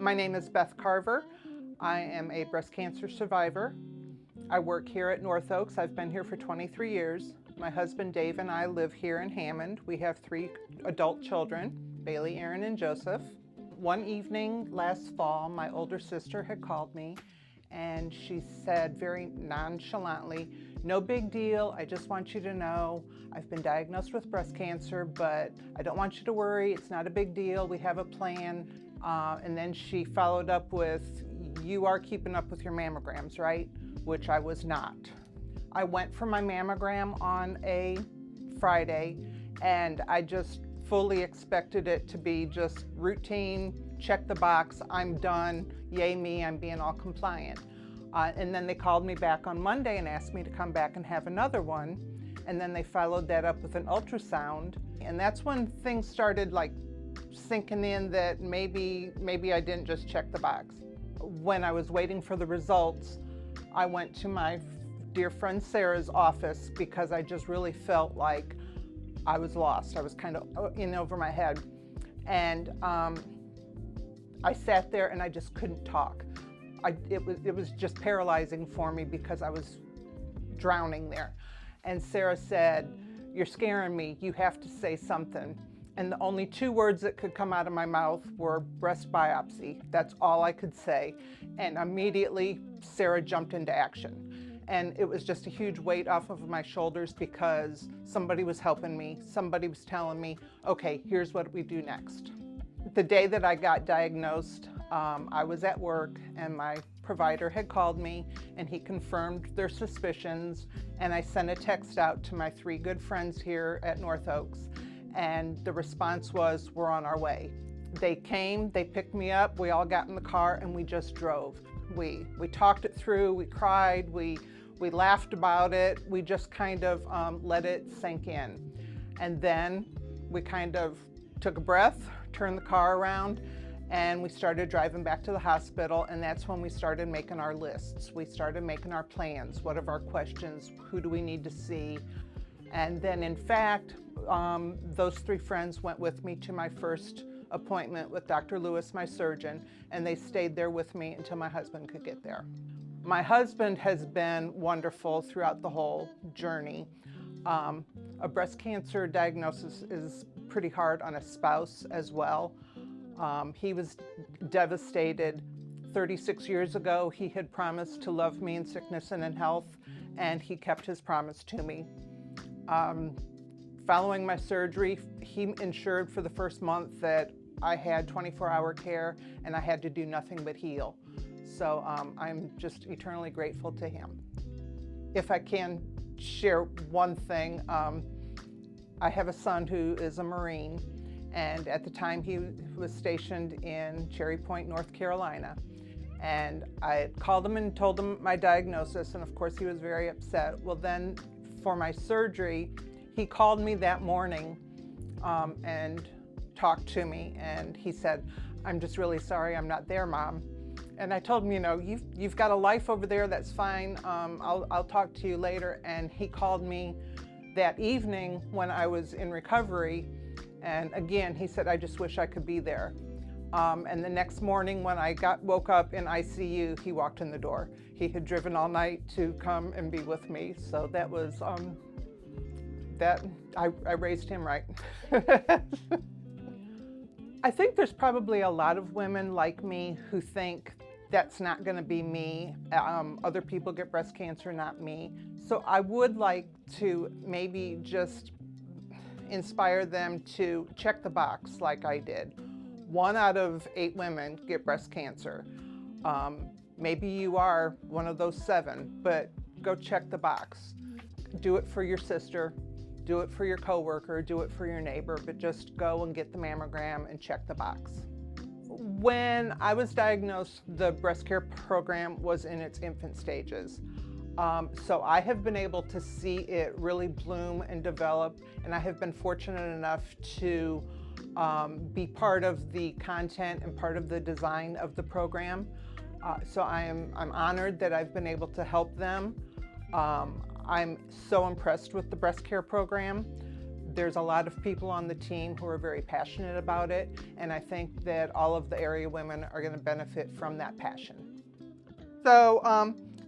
My name is Beth Carver. I am a breast cancer survivor. I work here at North Oaks. I've been here for 23 years. My husband Dave and I live here in Hammond. We have 3 adult children, Bailey, Aaron, and Joseph. One evening last fall, my older sister had called me and she said very nonchalantly, "No big deal, I just want you to know I've been diagnosed with breast cancer, but I don't want you to worry, it's not a big deal, we have a plan." And then she followed up with, "You are keeping up with your mammograms, right?" Which I was not. I went for my mammogram on a Friday and I just fully expected it to be just routine, check the box, I'm done, yay me, I'm being all compliant. And then they called me back on Monday and asked me to come back and have another one. And then they followed that up with an ultrasound. And that's when things started like sinking in that maybe I didn't just check the box. When I was waiting for the results, I went to my dear friend Sarah's office because I just really felt like I was lost. I was kind of in over my head. And I sat there and I just couldn't talk. It was just paralyzing for me because I was drowning there. And Sarah said, "You're scaring me, you have to say something." And the only 2 words that could come out of my mouth were breast biopsy. That's all I could say. And immediately Sarah jumped into action. And it was just a huge weight off of my shoulders because somebody was helping me. Somebody was telling me, okay, here's what we do next. The day that I got diagnosed, I was at work and my provider had called me and he confirmed their suspicions. And I sent a text out to my 3 good friends here at North Oaks. And the response was, "We're on our way." They came, they picked me up, we all got in the car and we just drove. We talked it through, we cried, we laughed about it, we just kind of let it sink in. And then we kind of took a breath, turned the car around, and we started driving back to the hospital, and that's when we started making our lists. We started making our plans. What are our questions? Who do we need to see? And then in fact, those 3 friends went with me to my first appointment with Dr. Lewis, my surgeon, and they stayed there with me until my husband could get there. My husband has been wonderful throughout the whole journey. A breast cancer diagnosis is pretty hard on a spouse as well. He was devastated. 36 years ago, he had promised to love me in sickness and in health, and he kept his promise to me. Following my surgery, he ensured for the first month that I had 24-hour care and I had to do nothing but heal. So I'm just eternally grateful to him. If I can share one thing, I have a son who is a Marine, and at the time he was stationed in Cherry Point, North Carolina. And I called him and told him my diagnosis, and of course he was very upset. Well, then for my surgery, he called me that morning and talked to me, and he said, "I'm just really sorry I'm not there, Mom." And I told him, "You know, you've got a life over there, that's fine. I'll talk to you later." And he called me that evening when I was in recovery, and again he said, "I just wish I could be there." And the next morning when I woke up in ICU, he walked in the door. He had driven all night to come and be with me, so that was I raised him right. I think there's probably a lot of women like me who think that's not going to be me. Other people get breast cancer, not me. So I would like to maybe just inspire them to check the box like I did. 1 out of 8 women get breast cancer. Maybe you are one of those 7, but go check the box. Do it for your sister. Do it for your coworker, do it for your neighbor, but just go and get the mammogram and check the box. When I was diagnosed, the breast care program was in its infant stages. So I have been able to see it really bloom and develop, and I have been fortunate enough to be part of the content and part of the design of the program. So I'm honored that I've been able to help them. I'm so impressed with the breast care program. There's a lot of people on the team who are very passionate about it, and I think that all of the area women are going to benefit from that passion. So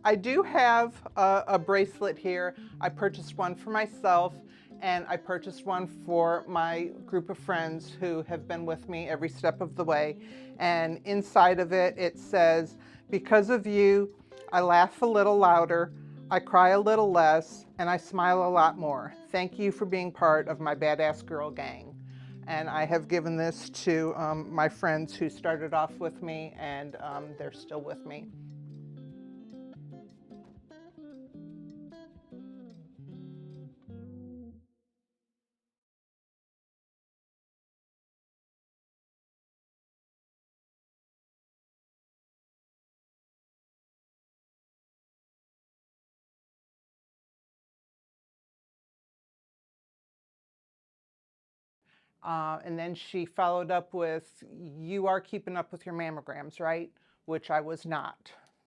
I do have a bracelet here. I purchased one for myself, and I purchased one for my group of friends who have been with me every step of the way. And inside of it, it says, "Because of you, I laugh a little louder, I cry a little less, and I smile a lot more. Thank you for being part of my Badass Girl gang." And I have given this to my friends who started off with me, and they're still with me. And then she followed up with, "You are keeping up with your mammograms, right?" Which I was not.